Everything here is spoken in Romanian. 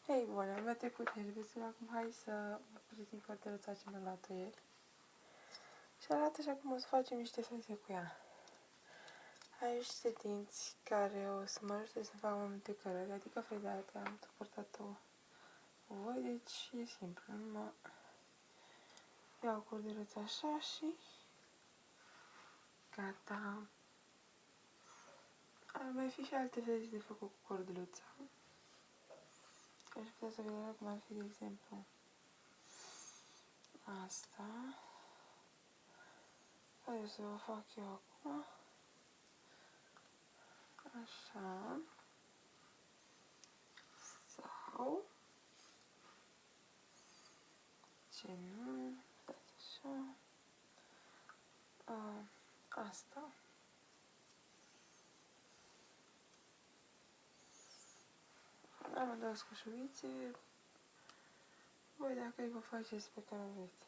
Ei, bun, am trecut herbețul, acum hai să vă prezint cărtăruța ce mi-a luat-o ieri. Și arată așa cum o să facem niște salse cu ea. Ai niște dinți care o să mă ajute să fac mai multe cărări, adică fredate, am suportat-o voi, deci e simplu, numai iau cordeluța așa și gata. Ar mai fi și alte feluri de făcut cu cordeluța. Aș putea să vedem cum ar fi, de exemplu, asta. Hai să o fac eu acum. Așa. Sau ce nu, stați așa. Asta. Am două scușuvițe. Voi dacă îi vă faceți pe care vreți.